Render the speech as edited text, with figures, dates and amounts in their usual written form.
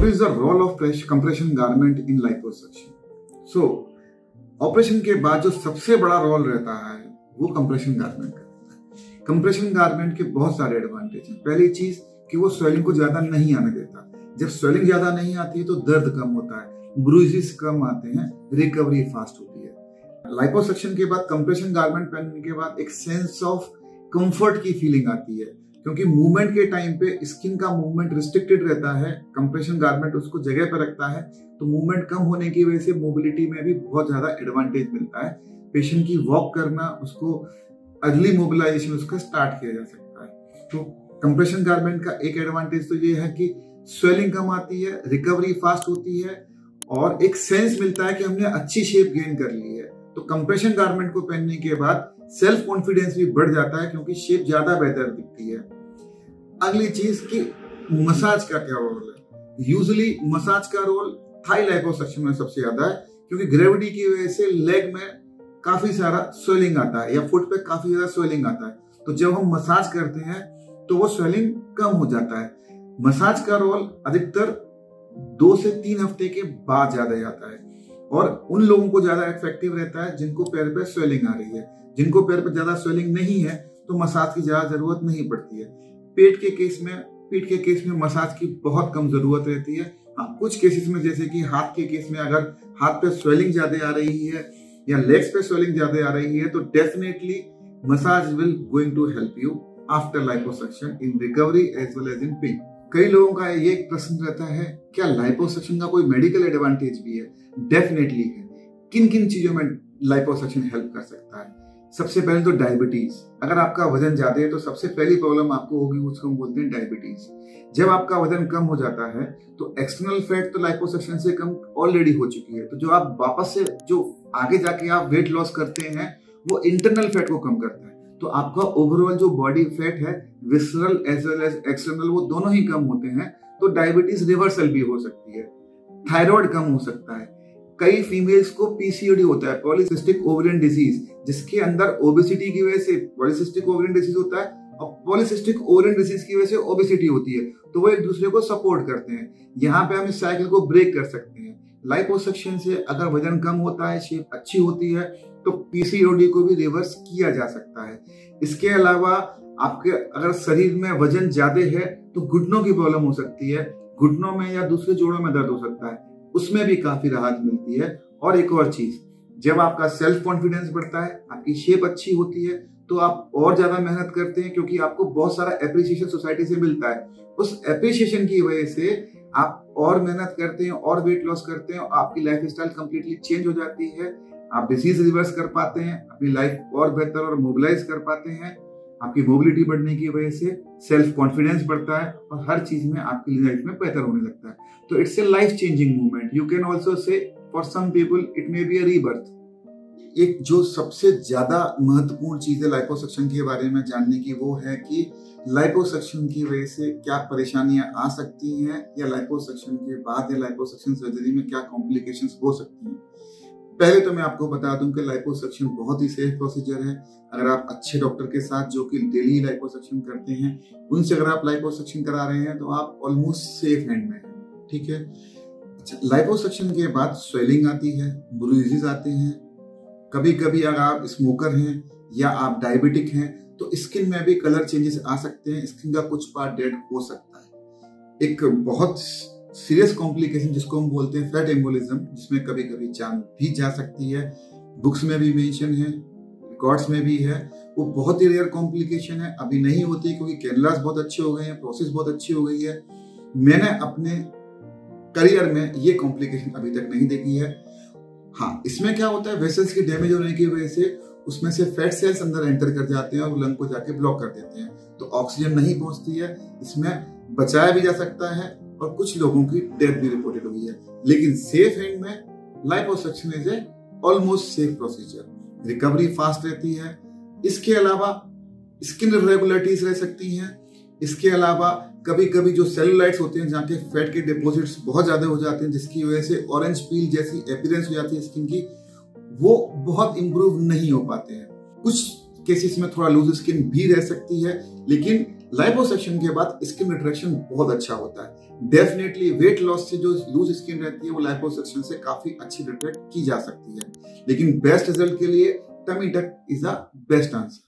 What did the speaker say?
is the role of compression garment in liposuction? So, operation के बाद जो सबसे बड़ा रोल रहता है वो कंप्रेशन गारमेंट का रहता है। कंप्रेशन गारमेंट के बहुत सारे एडवांटेज हैं। पहली चीज कि वो स्वेलिंग को ज्यादा नहीं आने देता। जब स्वेलिंग ज्यादा नहीं आती है तो दर्द कम होता है, ब्रूइजेस कम आते हैं, रिकवरी फास्ट होती है। लाइपोसक्शन के बाद कंप्रेशन गारमेंट पहनने के बाद एक सेंस ऑफ कंफर्ट की फीलिंग आती है, क्योंकि मूवमेंट के टाइम पे स्किन का मूवमेंट रिस्ट्रिक्टेड रहता है। कंप्रेशन गारमेंट उसको जगह पर रखता है, तो मूवमेंट कम होने की वजह से मोबिलिटी में भी बहुत ज्यादा एडवांटेज मिलता है। पेशेंट की वॉक करना, उसको अर्ली मोबिलाइजेशन उसका स्टार्ट किया जा सकता है। तो कंप्रेशन गारमेंट का एक एडवांटेज तो ये है कि स्वेलिंग कम आती है, रिकवरी फास्ट होती है और एक सेंस मिलता है कि हमने अच्छी शेप गेन कर ली है। तो कंप्रेशन गारमेंट को पहनने के बाद सेल्फ कॉन्फिडेंस भी बढ़ जाता है, क्योंकि शेप ज्यादा बेहतर दिखती है। अगली चीज कि मसाज का क्या रोल है। यूजुअली मसाज का रोल थाई लाइपोसक्शन में सबसे ज्यादा है, क्योंकि ग्रेविटी की वजह से लेग में काफी सारा स्वेलिंग आता है या फुट पे काफी ज्यादा स्वेलिंग आता है। तो जब हम मसाज करते हैं तो वो स्वेलिंग कम हो जाता है। मसाज का रोल अधिकतर 2 से 3 हफ्ते के बाद ज्यादा जाता है और उन लोगों को ज्यादा इफेक्टिव रहता है जिनको पैर पे स्वेलिंग आ रही है। जिनको पैर पे ज्यादा स्वेलिंग नहीं है तो मसाज की ज्यादा जरूरत नहीं पड़ती है। पीठ के केस में मसाज की बहुत कम जरूरत रहती है। हाँ, कुछ केसेस में जैसे कि हाथ के केस में अगर हाथ पे स्वेलिंग ज्यादा आ रही है या लेग्स पे स्वेलिंग ज्यादा आ रही है तो definitely massage will going to help you after liposuction in recovery as well as in pain. कई लोगों का ये एक प्रश्न रहता है, क्या लाइपोसक्शन का कोई मेडिकल एडवांटेज भी है? डेफिनेटली है। किन किन चीजों में लाइपोसक्शन हेल्प कर सकता है? सबसे पहले तो डायबिटीज। अगर आपका वजन ज्यादा है तो सबसे पहली प्रॉब्लम आपको होगी, उसको हम बोलते हैं डायबिटीज। जब आपका वजन कम हो जाता है तो एक्सटर्नल फैट तो लाइपोसक्शन से कम ऑलरेडी हो चुकी है, तो जो आप वापस से जो आगे जाके आप वेट लॉस करते हैं वो इंटरनल फैट को कम करता है। तो आपका ओवरऑल जो बॉडी फैट है, visceral as well as external, वो दोनों ही कम होते हैं। तो डायबिटीज रिवर्सल भी हो सकती है। थायराइड कम हो सकता है। कई फीमेल्स को पीसीओडी होता है, पॉलीसिस्टिक ओवरियन डिजीज, जिसके अंदर ओबेसिटी की वजह से पॉलीसिस्टिक ओवरियन डिजीज होता है और पॉलीसिस्टिक ओवरियन डिजीज की वजह से ओबेसिटी होती है, तो वो एक दूसरे को सपोर्ट करते हैं। यहाँ पे हम इस साइकिल को ब्रेक कर सकते हैं। लाइपोसक्शन से अगर वजन कम होता है, शेप अच्छी होती है, तो पीसीओडी को भी रिवर्स किया जा सकता है। इसके अलावा आपके अगर शरीर में वजन ज्यादा है तो घुटनों की प्रॉब्लम हो सकती है, घुटनों में या दूसरे जोड़ों में दर्द हो सकता है, उसमें भी काफी राहत मिलती है। और एक और चीज, जब आपका सेल्फ कॉन्फिडेंस बढ़ता है, आपकी शेप अच्छी होती है, तो आप और ज्यादा मेहनत करते हैं, क्योंकि आपको बहुत सारा एप्रिसिएशन सोसाइटी से मिलता है। उस एप्रिसिएशन की वजह से आप और मेहनत करते हैं और वेट लॉस करते हैं, आपकी लाइफ स्टाइल कंप्लीटली चेंज हो जाती है। आप डिसीज रिवर्स कर पाते हैं, अपनी लाइफ और बेहतर और मोबिलाइज कर पाते हैं। आपकी मोबिलिटी बढ़ने की वजह से सेल्फ कॉन्फिडेंस बढ़ता है और हर चीज में आपकी लाइफ में बेहतर होने लगता है। तो it's a life changing movement. You can also say for some people it may be a rebirth. एक जो सबसे ज्यादा महत्वपूर्ण चीज है लाइपोसक्शन के बारे में जानने की, वो है कि लाइपोसक्शन की वजह से क्या परेशानियां आ सकती हैं, या लाइपोसक्शन के बाद या लाइपोसक्शन सर्जरी में क्या कॉम्प्लिकेशंस हो सकती हैं। पहले तो मैं आपको बता दूं कि लाइपोसक्शन बहुत ही सेफ प्रोसीजर है। अगर आप अच्छे डॉक्टर के साथ जो कि डेली लाइपोसक्शन करते हैं, उनसे अगर आप लाइपोसक्शन करा रहे हैं तो आप ऑलमोस्ट सेफ हैंड में हैं। ठीक है। अच्छा, लाइपोसक्शन के बाद स्वेलिंग आती है, ब्रूइजेस आते हैं। कभी कभी अगर आप स्मोकर हैं या आप डायबिटिक हैं तो स्किन में भी कलर चेंजेस आ सकते हैं, स्किन का कुछ पार्ट डेड हो सकता है। एक बहुत सीरियस कॉम्प्लिकेशन जिसको हम बोलते हैं फैट एम्बोलिज्म, जिसमें कभी कभी जान भी जा सकती है। बुक्स में भी मेंशन है, रिकॉर्ड्स में भी है। वो बहुत ही रेयर कॉम्प्लिकेशन है, अभी नहीं होती क्योंकि कैनलास बहुत अच्छे हो गए हैं, प्रोसेस बहुत अच्छी हो गई है। मैंने अपने करियर में ये कॉम्प्लिकेशन अभी तक नहीं देखी है। हाँ, इसमें क्या होता है, वेसल्स की डैमेज होने की वजह से उसमें से फैट सेल्स अंदर एंटर कर जाते हैं और लंग को जाके ब्लॉक कर देते हैं, तो ऑक्सीजन नहीं पहुंचती है। इसमें बचाया भी जा सकता है और कुछ लोगों की डेथ भी रिपोर्टेड हुई है। लेकिन सेफ हैंड में liposuction is a almost safe procedure. Recovery fast रहती है। इसके अलावा स्किन इरेगुलरिटीज रह सकती हैं। इसके अलावा कभी कभी जो सेलुलाइट्स होते हैं, जहाँ के फैट के डिपॉजिट्स बहुत ज्यादा हो जाते हैं, जिसकी वजह से ऑरेंज पील जैसी अपीयरेंस हो जाती है स्किन की, वो बहुत इंप्रूव नहीं हो पाते हैं। कुछ केसेस में थोड़ा लूज स्किन भी रह सकती है, लेकिन लाइपोसक्शन के बाद स्किन रिट्रैक्शन बहुत अच्छा होता है। डेफिनेटली वेट लॉस से जो लूज स्किन रहती है वो लाइपोसक्शन से काफी अच्छी रिट्रैक्ट की जा सकती है, लेकिन बेस्ट रिजल्ट के लिए tummy tuck is the best answer.